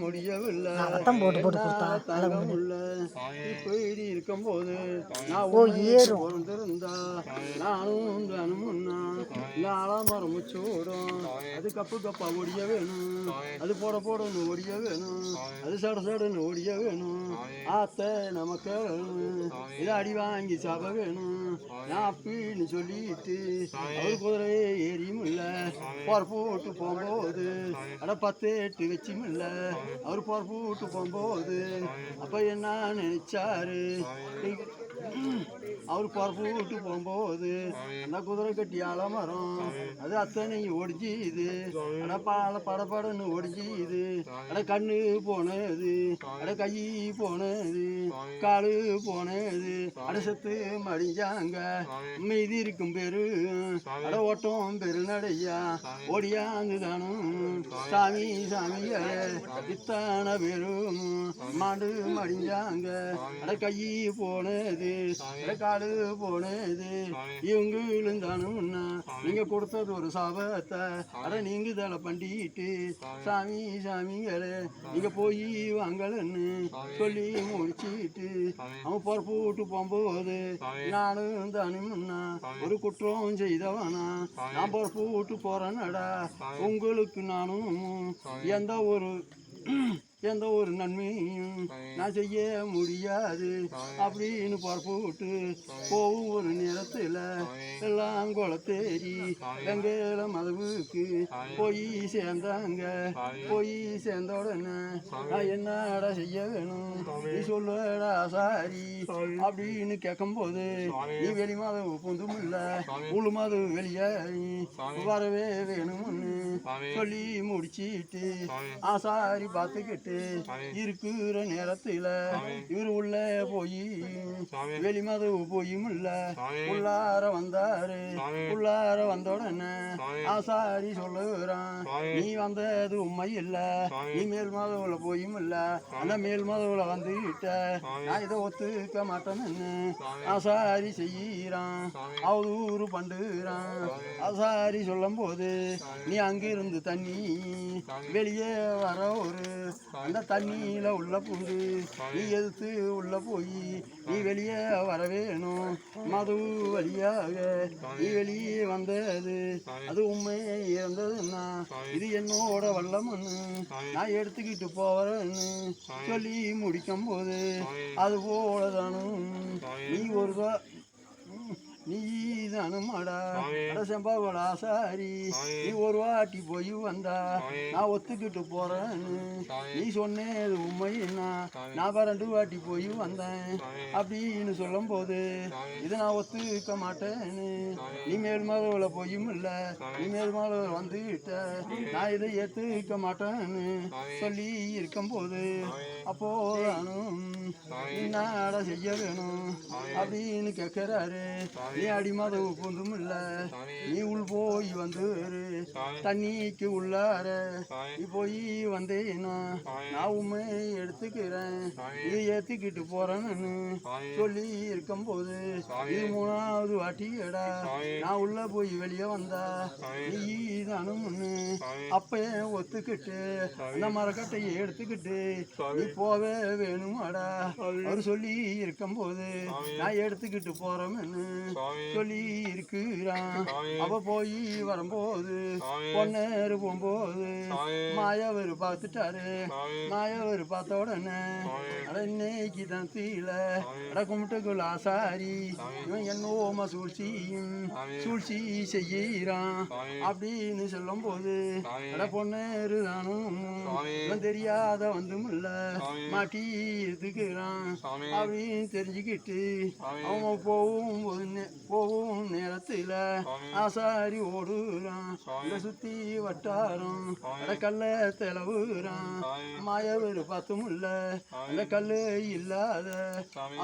முடியவில்லை தங்கமுள்ள இப்படி இருக்கும்போது நான் பிறந்திருந்தா நானும் தானும்னா ஆலமரம் சூடும் அது கப்பு கப்பா ஒடிய வேணும், அது போட போடன்னு ஒடிய வேணும், அது சட சடன்னு ஒடிய வேணும், ஆத்த நமக்கு இதை அடி வாங்கி சாப்ப வேணும். நான் அப்படின்னு சொல்லிட்டு அவர் குதிரையே ஏறியும் இல்லை பொறப்பு விட்டு போகும்போது அட 10 8 வச்சும் இல்லை அவர் பொறப்பு விட்டு போகும்போது அப்ப என்ன நினைச்சாரு அவர் பொறப்பு விட்டு போகும்போது அந்த குதிரை கட்டி ஆலமரம் அது அத்தனையும் ஒடிஞ்சுது. அட படப்படன்னு ஒடிஞ்சுது. அட கண்ணு போனது, அட கை போனது, காலு போனது, அட செத்து மடிஞ்சாங்க மீதி இருக்கும் பேரு அட ஓட்டம் பெரு நடையா ஓடியாந்து தானும் சாமி சாமிய இத்தனை பேரும் மாண்டு மடிஞ்சாங்க. அட கை போனது, அட காலு போனது, இவங்களும் தானும்னா நீங்க கொடுத்தது ஒரு சாபத்தை அட நீங்க தலை பண்ணிட்டு சாமி சாமிங்களே நீங்க போய் வாங்கலன்னு சொல்லி முடிச்சிட்டு அவன் பொறுப்பு விட்டு போகும்போது நானும் தானும்னா ஒரு குற்றம் செய்தவனா நான் பொறுப்பு விட்டு போறேன்னடா உங்களுக்கு நானும் எந்த ஒரு நன்மையும் நான் செய்ய முடியாது அப்படின்னு பொறுப்பு விட்டு போகும் ஒரு நேரத்தில் எல்லாம் குளத்தேரி வெங்கல மதவுக்கு போய் சேர்ந்தாங்க. போய் சேர்ந்த உடனே நான் என்னடா செய்ய வேணும் நீ சொல்லடா சாரி அப்படின்னு கேட்கும்போது நீ வெளி மாதவு பொந்தும் இல்லை முழு மாதவு வெளியே வரவே வேணும்னு சொல்லி முடிச்சிட்டு ஆசாரி பார்த்துக்கிட்டு இருக்கிற நேரத்துல இவர் உள்ள போய் வெளி மதவு போயும் இல்ல உள்ளார வந்தாரு. உள்ளார வந்த உடனே ஆசாரி சொல்லுறான் நீ வந்தது உண்மை இல்ல, நீ மேல் மதவுல போயும் இல்ல, அந்த மேல் மதவுல வந்துகிட்ட நான் இதை ஒத்துக்க மாட்டேன்னு ஆசாரி செய்யறான் அவதூறு பண்ணுறான். ஆசாரி சொல்லும் போது நீ அங்கிருந்து தண்ணி வெளியே வர ஒரு அந்த தண்ணியில உள்ள பூந்து நீ எதிர்த்து உள்ள போய் நீ வெளியே வர வேணும். மது வழியாக நீ வெளியே வந்தது அது உண்மையே இருந்ததுன்னா இது என்னோட வல்லமன்னு நான் எடுத்துக்கிட்டு போறேன்னு சொல்லி முடிக்கும் போது அது போலதானும் நீ ஒரு நீ தானுமாடா செம்பாவோட ஆசாரி நீ ஒரு வாட்டி போய் வந்தா நான் ஒத்துக்கிட்டு போறேன்னு நீ சொன்னது உண்மைன்னா நான் 2 வாட்டி போய் வந்தேன் அப்படின்னு சொல்லும் போது இதை நான் ஒத்துக்க மாட்டேன்னு நீ மேல் மாதவுல போயும் இல்லை நீ மேல் மாதவுல வந்துகிட்ட நான் இதை ஏத்துக்க மாட்டேன்னு சொல்லி இருக்கும் போது அப்போதானும் என்னடா செய்ய வேணும் அப்படின்னு கேட்கிறாரு. நீ அடிமதவு பொந்தும் இல்ல நீ உள் போய் வந்து தண்ணிக்கு உள்ளார நீ போய் வந்தேன்னா நான் உண்மை எடுத்துக்கிறேன் இது ஏத்துக்கிட்டு போறேன்னு சொல்லி இருக்கும் போது இது 3வது வாட்டியடா நான் உள்ள போய் வெளியே வந்தா நீ தானும் அப்ப ஒத்துக்கிட்டு அந்த மரக்கட்டையை எடுத்துக்கிட்டு நீ போவே வேணுமாடா அவர் சொல்லி இருக்கும் போது நான் எடுத்துக்கிட்டு போறோம்னு சொல்லி இருக்கிறான். அவ போய் வரும்போது பொன்னேறு போகும்போது மாயவர் பார்த்துட்டாரு. மாயவர் பார்த்த உடனே அட இன்னைக்கு தான் தீல அட கும்பிட்டுக்குள்ள ஆசாரி இவன் என்னோம சூழ்ச்சி செய்யறான் அப்படின்னு சொல்லும் போது அட பொன்னேறு தானும் இவன் தெரியாத வந்தும் இல்ல மாட்டி எடுத்துக்கிறான் அப்படின்னு தெரிஞ்சுக்கிட்டு அவன் போகும் நேரத்தில் ஆசாரி ஓடுறான். இந்த சுத்தி வட்டாரம் அட கல்ல தெளவுறான். மாயவர் பார்த்தும் இல்ல அந்த கல்லு இல்லாத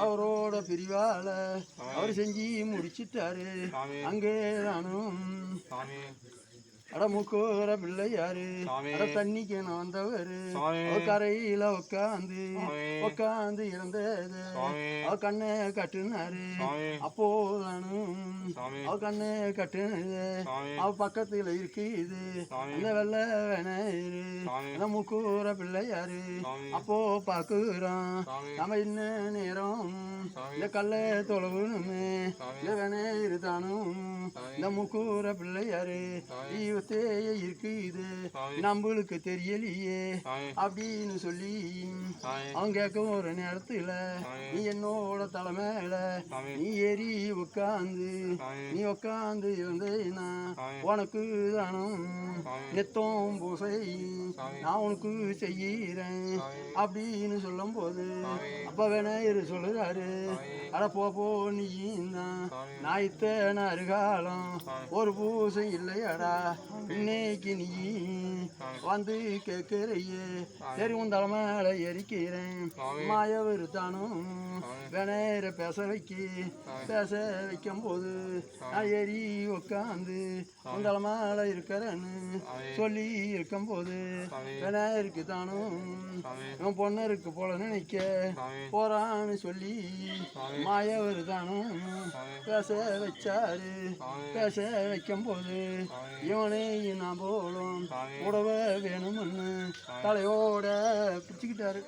அவரோட பிரிவால அவர் செஞ்சு முடிச்சிட்டாரு. அங்கே நானும் அட முக்கூர பிள்ளையாரு அட தண்ணிக்கு நான் வந்தவரு அவ கரையில உக்காந்து இருந்தது அவ கண்ணை கட்டுனாரு அப்போ நானும் அவ கண்ணை கட்டுனது அவ பக்கத்துல இருக்குது அந்த வெள்ளை வேணாரு அந்த முக்கூர பிள்ளையாரு அப்போ பாக்குறான் நம்ம இன்னும் நேரம் இந்த கல்லை தொலைவுனுமே இந்த வேணாரு தானும் இந்த முக்கூர பிள்ளையாரு ஈவத்தையே இருக்குது நம்மளுக்கு தெரியலையே அப்படின்னு சொல்லி அவன் கேட்கும் ஒரு நேரத்துல நீ என்னோட தலைமையில நீ ஏறி உட்காந்து இருந்தேன்னா உனக்கு தானும் நெத்தம் பூசை நான் உனக்கு செய்கிறேன் அப்படின்னு சொல்லும் போது அப்ப வேணாரு சொல்லுறாரு அட போ நீயும் தான் நான் இத்தனை அருகாலம் ஒரு பூசை இல்லையாடா இன்னைக்கு நீ வந்து கேட்கிறையே சரி உன் தலைமையில எரிக்கிறேன் மாயவர் தானும் வேணேர பேச வைக்கும் போது நான் ஏறி உட்காந்து உன் தலைமையில இருக்கிறேன்னு சொல்லி இருக்கும் போது வேணேருக்கு தானும் இவன் பொண்ணருக்கு போல நினைக்க போறான்னு சொல்லி மாயவர் தானும் பேச வச்சாரு பேச வைக்கும் போது இவனே நான் போலும் உடவை வேணும்னு தலையோட பிடிச்சிக்கிட்டாரு.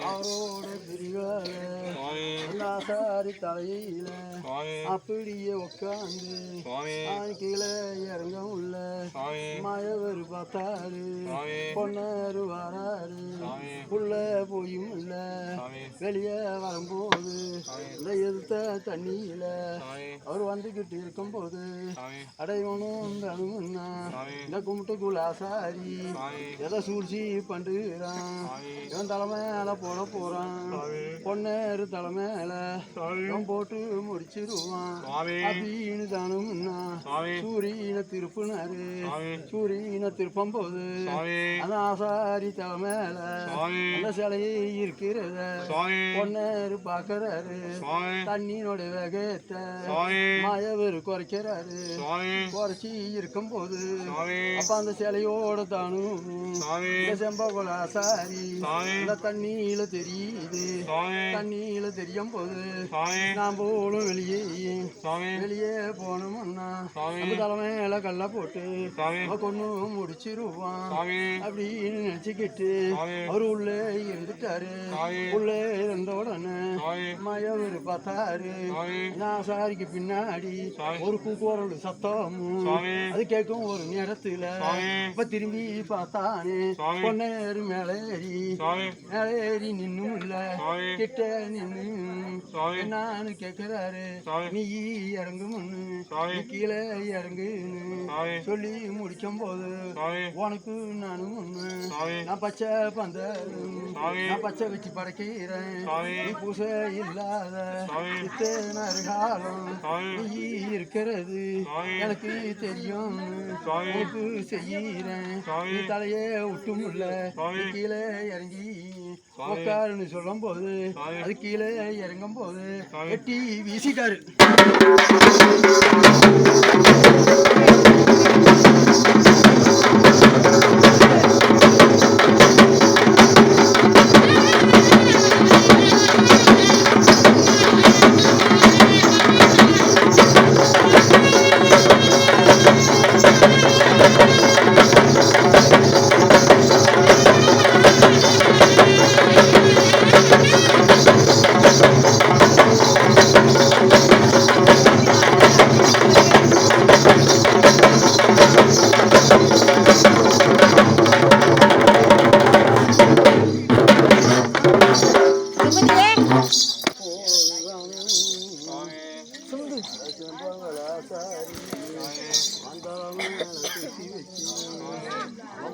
அவரோட பிரிவாரி தலையில அப்படியே உட்காந்து கீழே இறங்க உள்ள மாயவர் பார்த்தாரு பொண்ணாரு வராரு உள்ள போயும் இல்ல வெளியே வரும்போது இந்த எதிர்த்த தண்ணியில அவர் வந்துகிட்டு இருக்கும் போது அடையணும் தனுமுன்னா இந்த கும்பிட்டுக்குள்ள ஆசாரி எதை சூழ்ச்சி பண்ணுறான் இவன் தலைமையில போட போறான் பொண்ணேரு தலைமையில இவன் போட்டு முடிச்சிருவான் அப்படின்னு தானுமுன்னா சூரியனை திருப்பினாரு சூரியனை திருப்பும் போது அந்த ஆசாரி தலைமையில அந்த சிலையை இருக்கிறத பொண்ணேரு பாக்குறாரு தண்ணியோட வேகத்தை மாயவர் குறைக்கிறாரு குறைச்சி இருக்கும் போது அப்ப அந்த சிலையோட தானும் செம்பகுல ஆசாரி இந்த தண்ணியில தெரியுது தண்ணியில தெரியும் போது நான் போலும் வெளியே போனோம்னா நம்ம தலைமையில கல்ல போட்டு கொண்டு முடிச்சிருவான் அப்படின்னு நினைச்சுக்கிட்டு அவரு உள்ளே இருந்துட்டாரு உள்ளே இருந்த உடனே மாயவர் பார்த்தாரு ஆசாரிக்கு பின்னாடி ஒரு கூக்குரல் சத்தமும் அது கேட்கும் ஒரு நேரத்துல இப்ப திரும்பி பார்த்தானே பொன்னேரு மேலேறி நின்னும் இல்ல கிட்ட நின்னு என்னான்னு கேட்கிறாரு நீ இறங்குமுன்னு நீ கீழே இறங்குன்னு சொல்லி முடிக்கும் போது உனக்கு நானும் ஒண்ணு நான் பச்சை பந்த நான் பச்சை வச்சு படைக்கிறேன் நீ பூசை இல்லாத இத்தனை காலம் நீ இருக்கிறது எனக்கு தெரியும் உனக்கு செய்யறேன் நீ தலையே விட்டுமுல்ல கீழே இறங்கி உட்காருன்னு சொல்லும் போது அது கீழே இறங்கும் போது எட்டி வீசிட்டாரு.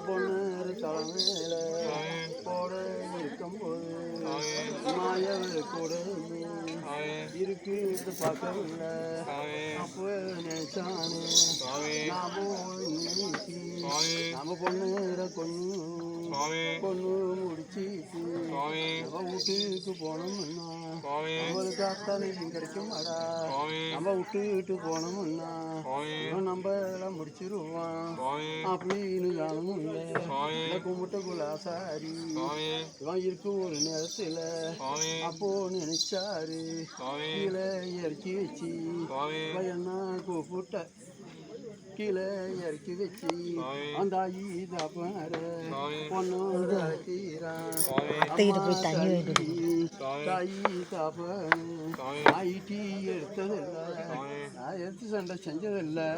பொண்ணு தலைமையில போட இருக்கும்போது மாயவர் கூட இருக்கு பார்க்கல அப்போ நினைச்சானே நாம பொண்ணு பொண்ணு முடிச்சிட்டு நம்ம வீட்டுக்கு போனோம்னா நம்மளுக்கு அத்தனையும் கிடைக்குமாடா. நம்ம விட்டுட்டு போனோம்னா நம்ம எல்லாம் முடிச்சிருவான் அப்படின்னு காலமும் இல்லை. கும்பிட்ட குலாசாரி இவன் இருக்கு ஒரு நேரத்துல அப்போ நினைச்சாரு கீழே இறக்கி வச்சு பையனா கூப்பிட்ட கீழே இறக்கி வச்சு அந்த பொண்ணு தாயி தாப்பன் ஐட்டி எடுத்ததில்லை நான் எடுத்து சண்டை செஞ்சதில்லை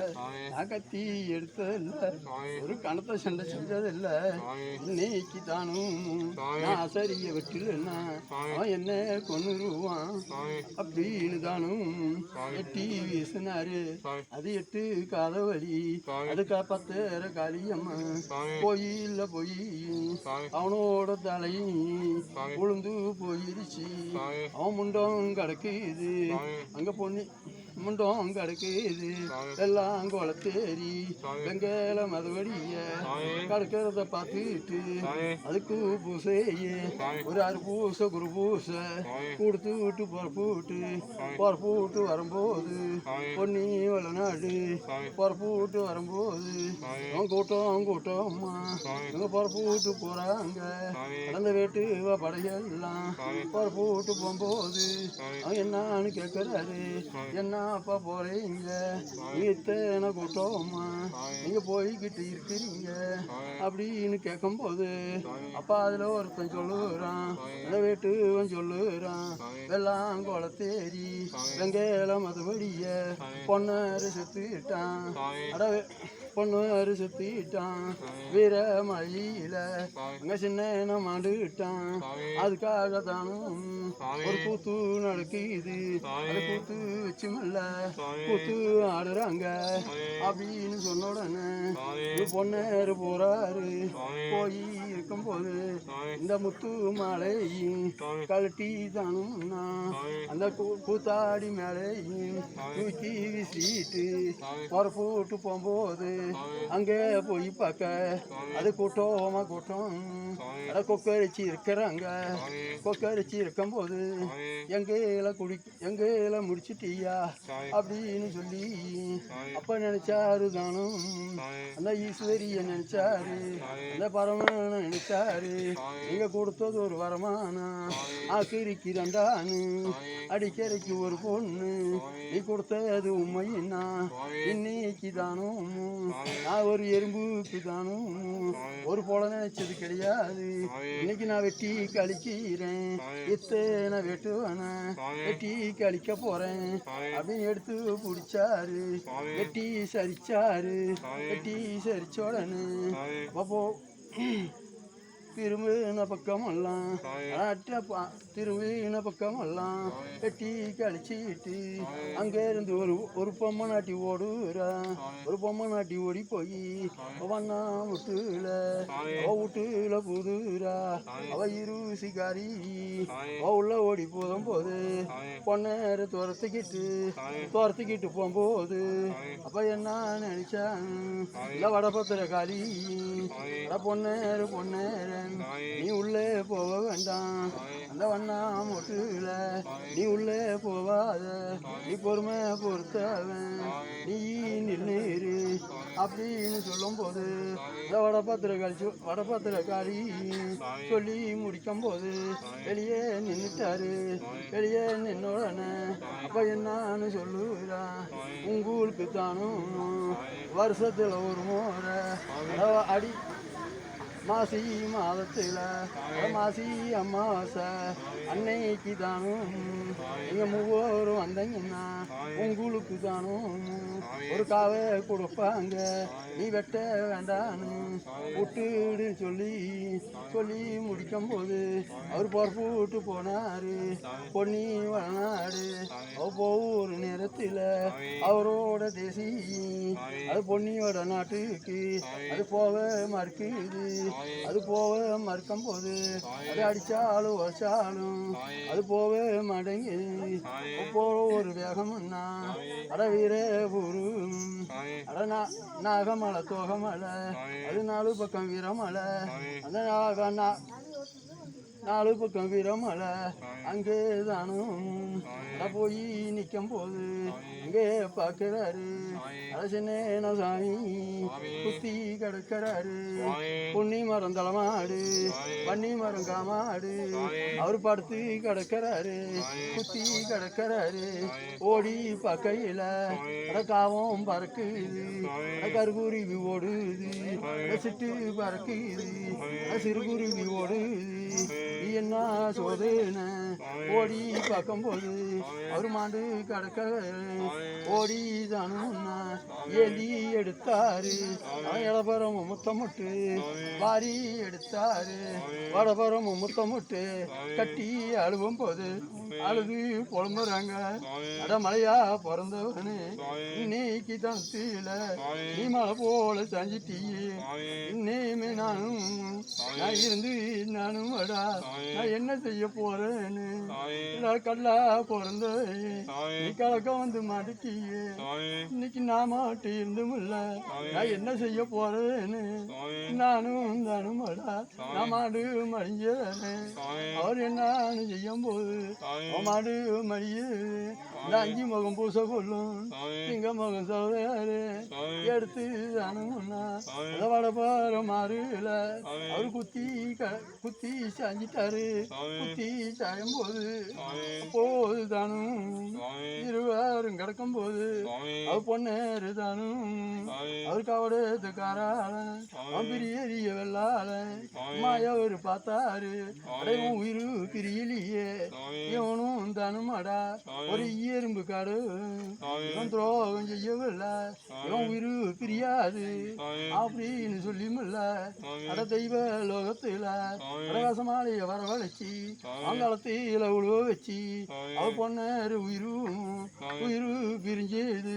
நான் கத்தி எடுத்ததில்லை ஒரு கணத்தை சண்டை செஞ்சதில்லை இன்னைக்கு தானும் நான் சரியை வெட்டிலன்னா அவன் என்ன கொன்னுருவான் அப்படின்னு தானும் எட்டி வீசினாரு. அது 8 காதவழி அதுக்கா 10 காளியம்மா கோயில்ல போய் அவனோட தலையும் உளுந்து போயிருச்சு. அவன் முண்டம் கிடக்குது அங்க பொண்ணு முண்டம் கிடக்குது எல்லாம் குளத்தேரி வெங்கல மதவடிய கிடக்கிறத பார்த்துட்டு அதுக்கு பூசையே ஒரு 6 பூசை குரு பூசை கொடுத்து விட்டு பொறப்புட்டு வரும்போது பொன்னி வளநாடு பொறப்புட்டு வரும்போது அவன் கூட்டம்மா இவங்க பொறப்புட்டு போறாங்க கடந்த வேட்டு படையெல்லாம் பொறப்புட்டு போகும்போது அவன் என்னான்னு கேட்கறாரு. என்ன அப்பா போறீங்க இத்தனை கூட்டமா நீங்க போய்கிட்டு இருக்கிறீங்க அப்படின்னு கேட்கும்போது அப்பா அதுல ஒருத்தன் சொல்லுறான் அந்த வீட்டுவன் சொல்லுறான் வெள்ளாம் குளத்தேரி வெங்கல மதுபடிய பொண்ணாரு செத்துட்டான் பொண்ணு செத்துட்டான் வீர மழையில அங்க சின்ன மாண்டுட்டான். அதுக்காக தானும் ஒரு கூத்து நடக்குது அது கூத்து வச்சுமல்ல கூத்து ஆடுறாங்க அப்படின்னு சொன்ன உடனே பொண்ணு போறாரு. போய் இருக்கும்போது இந்த முத்து மாலையும் கழட்டி தானும்னா அந்த கூத்தாடி மேலையும் தூக்கி வீசிட்டு பொறப்போட்டு போகும்போது அங்கே போய் பார்க்க அது கூட்டம் அதை கொக்கரிச்சு இருக்கிறாங்க. கொக்கரிச்சு இருக்கும்போது எங்கேல முடிச்சிட்டியா அப்படின்னு சொல்லி அப்ப நினைச்சாரு தானும் அந்த ஈஸ்வரிய நினைச்சாரு அந்த பரமான நினைச்சாரு நீங்க கொடுத்தது ஒரு வரமானா ஆக்கிரிக்கு 2 அடிக்கரைக்கு ஒரு பொண்ணு நீ கொடுத்தது உண்மைன்னா இன்னைக்கு தானும் நான் ஒரு எறும்புக்கு தானும் ஒரு போல நினைச்சது கிடையாது. இன்னைக்கு நான் வெட்டி கழிக்கிறேன் இத்தனை வெட்டுவான வெட்டி கழிக்க போறேன் அப்படின்னு எடுத்து பிடிச்சாரு. வெட்டி சரிச்சாரு. வெட்டி சரிச்ச உடனே அப்போ திரும்பின பக்கமெல்லாம் திரும்பின பக்கமெல்லாம் வெட்டி கழிச்சிட்டு அங்கே இருந்து ஒரு பொம்மை நாட்டி ஓடுறா. ஒரு பொம்மை நாட்டி ஓடி போய் வண்ணா வீட்டுல புதுரா. அவ இருசிகாரி உள்ள ஓடி போது பொண்ணேற துரத்துக்கிட்டு போகும்போது அப்ப என்ன நினைச்சான் இல்ல வடபத்திர காளி பொன்னேரன் நீ உள்ளே போக வேண்டாம். அந்த வண்ணா மொட்டுல நீ உள்ளே போவாத. நீ பொறுமை பொறுத்தவன் நீ நின்று அப்படின்னு சொல்லும் போது இந்த வடபத்திர காளி சொல்லி முடிக்கும் போது வெளியே நின்றுட்டாரு. வெளியே நின்னோடனே அப்ப என்னன்னு சொல்லுறான் உங்களுக்கு தானும் வருஷத்துல ஒரு முறை அடி மாசி மாதத்தில் மாசி அமாவாசை அன்னைக்கு தானும் நீங்கள் மூவரும் வந்தீங்கன்னா உங்களுக்கு தானும் ஒரு காவை கொடுப்பாங்க. நீ வெட்ட வேண்டான்னு விட்டுடு சொல்லி முடிக்கும் போது அவர் பொறுப்பு விட்டு போனாரு. பொன்னி வளநாடு ஒவ்வொரு நேரத்தில் அவரோட தேசி அது பொன்னியோட நாட்டுக்கு அது போக மறுக்குது. அது போக மறுக்கும் போது அது அடிச்சாலும் வச்சாலும் அது போக மடங்குது. போற ஒரு வேகம்னா அட வீர ஊரு அட நாகமலை தோகமலை அது 4 பக்கம் வீரமலை. அந்த நாலு பக்கம் வீரமலை அங்கே தானும் போய் நிற்கும் போது அங்கே பார்க்கிறாரு. சின்ன சாமி குத்தி கிடக்கிறாரு. பொன்னி மரம் தலைமாடு பன்னி மரம் காமாடு அவர் படுத்து கிடக்கிறாரு. குத்தி கிடக்கிறாரு. ஓடி பார்க்கையில காவம் பறக்குது. கருகுருவி ஓடுது. சிட்டு பறக்குது. சிறுகுருவி ஓடுது. என்ன சோதன ஓடி பார்க்கும்போது அவர் மாண்டு கிடக்க ஓடி தானும்னா ஏந்தி எடுத்தாரு. இடபுறம் முத்தமுட்டு வாரி எடுத்தாரு. வடபுறம் முத்தமுட்டு கட்டி அழுவும் போது அழுது புலம்புறாங்க. அடமலையா பிறந்தவனு இன்னைக்கு தனத்துல நீ மலை போல செஞ்சிட்டியே. இன்னையுமே நான் இருந்து நானும் வடா நான் என்ன செய்ய போறேன்னு கல்லா பிறந்த நீ கலக்க வந்து மாட்டிக்கியே. இன்னைக்கு நான் மாட்டு இருந்துமில்ல நான் என்ன செய்ய போறேன்னு நானும் வடா நான் மாடு மடிஞ்சேன். அவர் என்னன்னு செய்யும் போது மாடு மடியுது. இந்த 5 முகம் பூச கொள்ளும் திங்க முகம் சோதரு எடுத்து தானும்னா வடபார மாறுல அவர் குத்தி சாஞ்சிட்டாரு. குத்தி சாயும் போது தானும் இருவாரும் கிடக்கும் போது அவர் பொன்னேரு தானும் அவருக்கு அவடுக்காரால அவன் பிரிய வெள்ளால மாயவர் பார்த்தாரு. அடையும் உயிர் பிரியலையே இவனும் தானுமாடா ஒரு எறும்பு காடு இவன் துரோகம் செய்யவில்லை இவன் உயிர் பிரியாது அப்படின்னு சொல்லியுமில்ல. அட தெய்வ லோகத்துல அடகாசமாலைய வரவழைச்சி அங்காலத்தில உழுவ வச்சு அவர் பொண்ணு உயிர் பிரிஞ்சது.